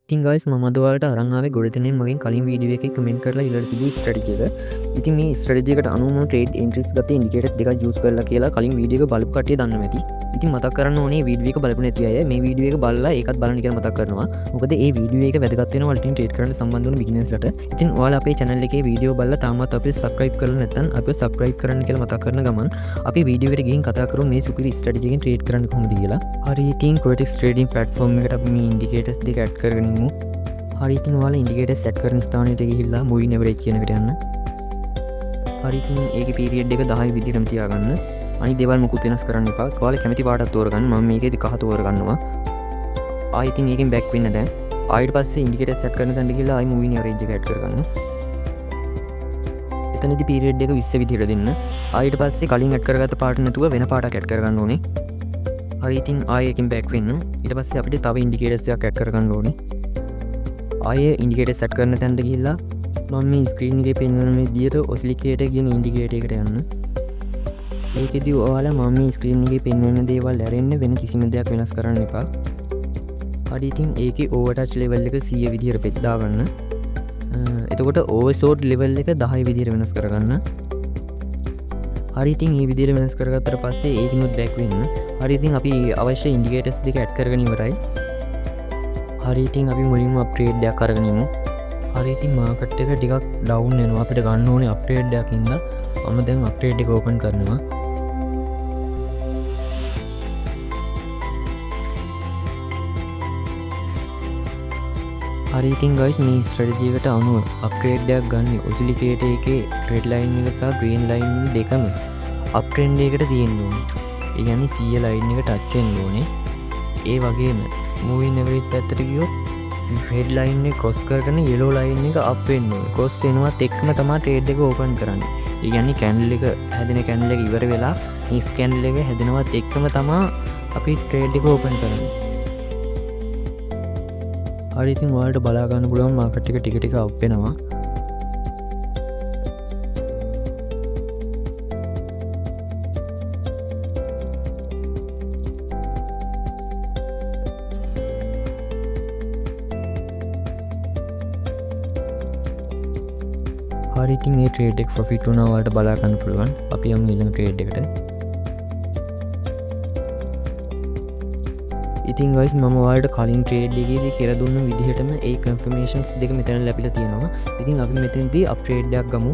ඉතින් ගයිස් මම අද ඔයාලට අරන් ආවේ ගොඩනෙන් මගෙන් කලින් වීඩියෝ එකේ කමෙන්ට් කරලා ඉල්ලලා තිබු ස්ට්‍රැටජි එක. ඉතින් මේ ස්ට්‍රැටජි එකට අනුව මම ට්‍රේඩ් එන්ට්‍රීස් ගත්තේ ඉන්ඩිකේටර්ස් දෙකක් යූස් කරලා කියලා කලින් වීඩියෝ එක බලපු කට්ටිය දන්නවා ඇති. ඉතින් මතක් කරන්න ඕනේ වීඩියෝ එක බලපු නැති අය මේ වීඩියෝ එක බලලා ඒකත් බලන්න කියලා මතක් කරනවා. මොකද මේ වීඩියෝ එක වැදගත් වෙනවා ඔයාලට ට්‍රේඩ් කරන්න සම්බන්ධ වුණු බිග්නර්ස්ලට. ඉතින් ඔයාලා අපේ channel එකේ වීඩියෝ බලලා තාමත් අපිට subscribe කරලා නැත්නම් අපිට subscribe කරන්න කියලා මතක් කරන ගමන් අපි වීඩියෝ එකට ගිහින් කතා කරමු මේ සුපිරි ස්ට්‍රැටජි එකෙන් ට්‍රේඩ් කරන්න කොහොමද කියලා. හරි ඉතින් Quotex trading platform එකට අපි මේ ඉන්ඩිකේටර්ස් දෙක ඇඩ් කරගෙන ඉමු. හරි ඉතින් ඔයාලා ඉන්ඩිකේටර් සෙට් කරන ස්ථානයට ගිහිල්ලා moving average කියන එකට යන්න. හරි ඉතින් ඒකේ පීරියඩ් එක 10 විදිහටම තියාගන්න. අනිත් දේවල් මොකුත් වෙනස් කරන්න එපා. ඔයාලා කැමති පාටක් තෝරගන්න. මම මේකේදී කහ තෝරගන්නවා. ආයි ඉතින් ඒකෙන් බෑක් වෙන්න දැන්. ආයෙත් පස්සේ ඉන්ඩිකේටර් සෙට් කරන තැනට ගිහිල්ලා ආයි moving average එක ඇඩ් කරගන්න. එතනදී පීරියඩ් එක 20 විදිහට දෙන්න. ආයෙත් පස්සේ කලින් ඇඩ් කරගත්ත පාට නැතුව වෙන පාටක් ඇඩ් කරගන්න ඕනේ. හරි ඉතින් ආයෙ එකෙන් බෑක් වෙන්න. ඊට පස්සේ අපිට තව ඉන්ඩිකේටර්ස් එකක් ඇඩ් කරගන්න ඕනේ. ආයේ ඉන්ඩිකේටර් සෙට් කරන තැනට ගිහිල්ලා මම මේ ස්ක්‍රීන් එකේ පෙන්වන විදියට ඔසිලිකේටර් කියන ඉන්ඩිකේටර් එකට යන්න. ඒකෙදි ඔයාලා මම මේ ස්ක්‍රීන් එකේ පෙන්වන දේවල් ඇරෙන්න වෙන කිසිම දෙයක් වෙනස් කරන්න එපා. හරි ඉතින් ඒකේ ඕවර්ටච් ලෙවල් එක 100 විදියට පෙද්දා ගන්න. එතකොට ඕවර්ෂෝට් ලෙවල් එක 10 විදියට වෙනස් කරගන්න. හරි ඉතින් මේ විදියට වෙනස් කරගත්තට පස්සේ ඒකිනුත් බෑක් වෙන්න. හරි ඉතින් අපි අවශ්‍ය ඉන්ඩිකේටර්ස් දෙක ඇඩ් කරගෙන ඉවරයි. හරි ඉතින් අපි මුලින්ම අප්ග්‍රේඩ් එකක් අරගෙන ඉමු. හරි ඉතින් මාකට් එක ටිකක් ඩවුන් වෙනවා. අපිට ගන්න ඕනේ අප්ග්‍රේඩ් එකක් ඉඳලා මම දැන් අප්ග්‍රේඩ් එක ඕපන් කරනවා. හරි ඉතින් guys මේ ස්ට්‍රැටජි එකට අනුව අප්ග්‍රේඩ් එකක් ගන්න ඔසිලිකේටර් එකේ රෙඩ් ලයින් එක සහ ග්‍රීන් ලයින් දෙකම අප් ට්‍රෙන්ඩ් එකකට තියෙන්න ඕනේ. ඒ කියන්නේ 100 ලයින් එක ටච් වෙන්න ඕනේ. ඒ වගේම moving average පැත්තට ගියොත් red line එක cross කරගෙන yellow line එක up වෙන්න ඕනේ. cross වෙනවත් එක්කම තමයි trade එක open කරන්නේ. ඒ කියන්නේ candle එක හැදෙන candle එක ඉවර වෙලා next candle එක හැදෙනවත් එක්කම තමයි අපි trade එක open කරන්නේ. හරි ඉතින් ඔයාලට බලා ගන්න පුළුවන් market එක ටික ටික up වෙනවා. හරි ඉතින් මේ ට්‍රේඩ් එක ප්‍රොෆිට් වුණා ඔයාලට බලා ගන්න පුළුවන්. අපි යමු ඊළඟ ට්‍රේඩ් එකට. ඉතින් guys මම ඔයාලට කලින් ට්‍රේඩ් එකේදී කියලා දුන්න විදිහටම ඒ කන්ෆර්මේෂන්ස් දෙක මෙතන ලැබිලා තියෙනවා. ඉතින් අපි මෙතනදී අප් ට්‍රේඩ් එකක් ගමු.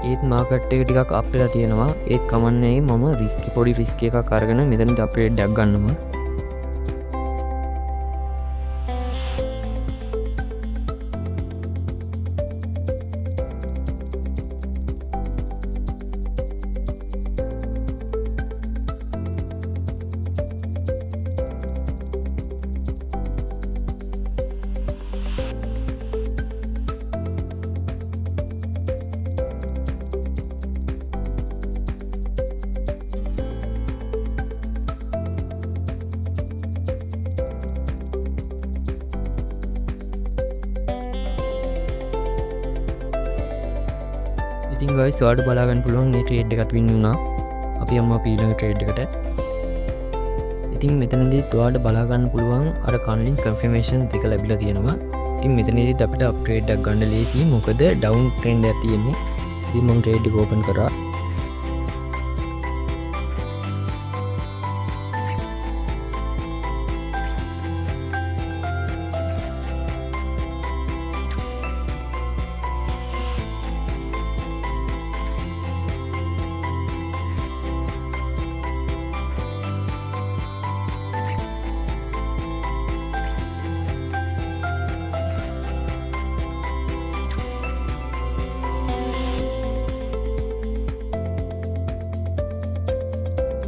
ඒත් මාකට් එක ටිකක් අප් වෙලා තියෙනවා. ඒත් කමන්නේ මම පොඩි රිස්ක් එකක් අරගෙන මෙතනදී අප් ට්‍රේඩ් එකක් ගන්නවා. ඉතින් guys ඔයාලට බලා ගන්න පුළුවන් මේ ට්‍රේඩ් එකත් වින් වුණා. අපි යමු අපි ඊළඟ ට්‍රේඩ් එකට. ඉතින් මෙතනදී ඔයාලට බලා ගන්න පුළුවන් අර කලින් කන්ෆර්මේෂන් දෙක ලැබිලා තියෙනවා. ඉතින් මෙතනදී අපිට අප් ට්‍රේඩ් එකක් ගන්න ලේසි. මොකද ඩවුන් ට්‍රෙන්ඩ් එකක් තියෙන්නේ. ඉතින් මම ට්‍රේඩ් එක ඕපන් කරා.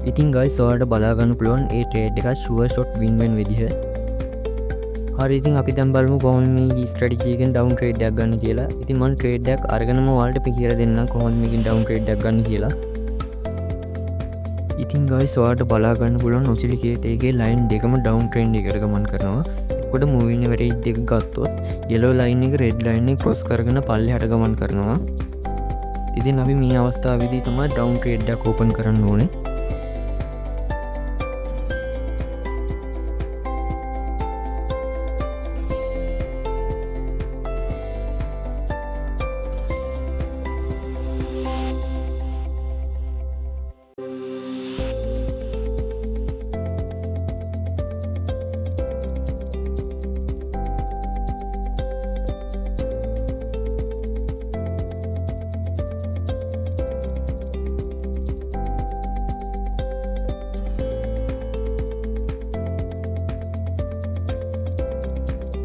ඉතින් guys ඔයාලට බලා ගන්න පුළුවන් ඒ ට්‍රේඩ් එක ෂුවර් ෂොට් වින් වෙන විදිහ. හරි ඉතින් අපි දැන් බලමු කොහොමද මේ ස්ට්‍රැටජි එකෙන් ඩවුන් ට්‍රේඩ් එකක් ගන්න කියලා. ඉතින් මම ට්‍රේඩ් එකක් අරගෙනම ඔයාලට කියලා දෙන්නම් කොහොමද මේකෙන් ඩවුන් ට්‍රේඩ් එකක් ගන්න කියලා. ඉතින් guys ඔයාලට බලා ගන්න පුළුවන් ඔසිලිකේටර් එකේ ලයින් දෙකම ඩවුන් ට්‍රෙන්ඩ් එකකට ගමන් කරනවා. එතකොට moving average එක ගත්තොත් yellow line එක red line එක cross කරගෙන පල්ලෙහාට ගමන් කරනවා. ඉතින් අපි මේ අවස්ථාවේදී තමයි ඩවුන් ට්‍රේඩ් එකක් ඕපන් කරන්න ඕනේ.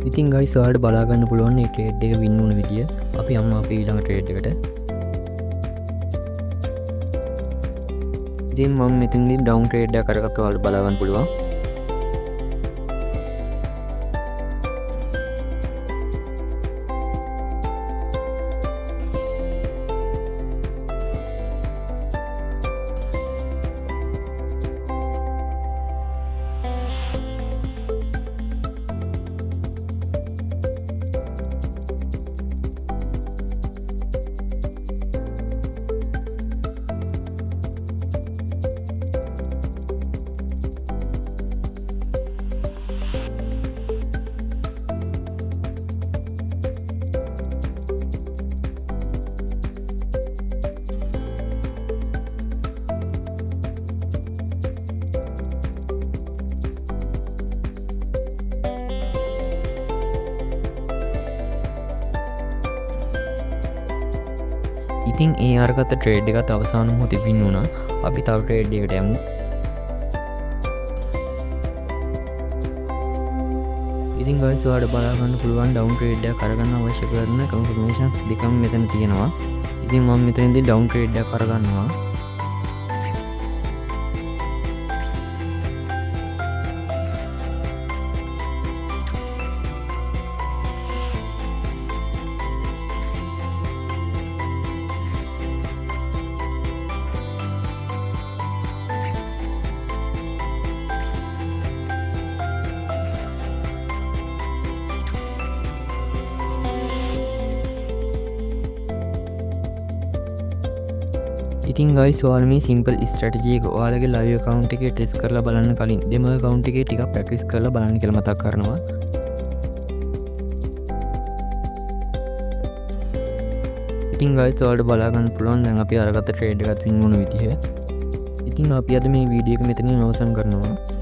ඉතින් ගයි සවාට බලාගන්න පුළුවන් ට්‍රේඩ් එක වින්න වන විදිිය අපි අම්ම අප ඊළඟ ට්‍රේඩ් එකට ඉතින් මම මෙතින්දි ඩවුන් ට්‍රේඩ් කරගත්ත වලට බලාගන්න පුළුවන් ඉතින් ඒ අර්ගත ට්‍රේඩ් එකත් අවසාන මොහොතේ වින් වුණා. අපි තව ට්‍රේඩ් එකට යමු. ඉතින් guys ඔයාලට බලා ගන්න පුළුවන් ඩවුන් ට්‍රේඩ් එකක් කරගන්න අවශ්‍ය කරන කන්ෆර්මේෂන්ස් දෙකම මෙතන තියෙනවා. ඉතින් මම මෙතනදී ඩවුන් ට්‍රේඩ් එකක් කරගන්නවා. ඉතින් ගයිස් ඔයාලා මේ සිම්පල් ස්ට්‍රැටජි එක ඔයාලගේ ලයිව් account එකේ ටෙස්ට් කරලා බලන්න කලින් demo account එකේ ටිකක් ප්‍රැක්ටිස් කරලා බලන්න කියලා මතක් කරනවා. ඉතින් ගයිස් ඔයාලට බලා ගන්න පුළුවන් දැන් අපි අරගත්ත ට්‍රේඩ් එකත් වින් වුණ විදිහ. ඉතින් අපි අද මේ වීඩියෝ එක මෙතනින් අවසන් කරනවා.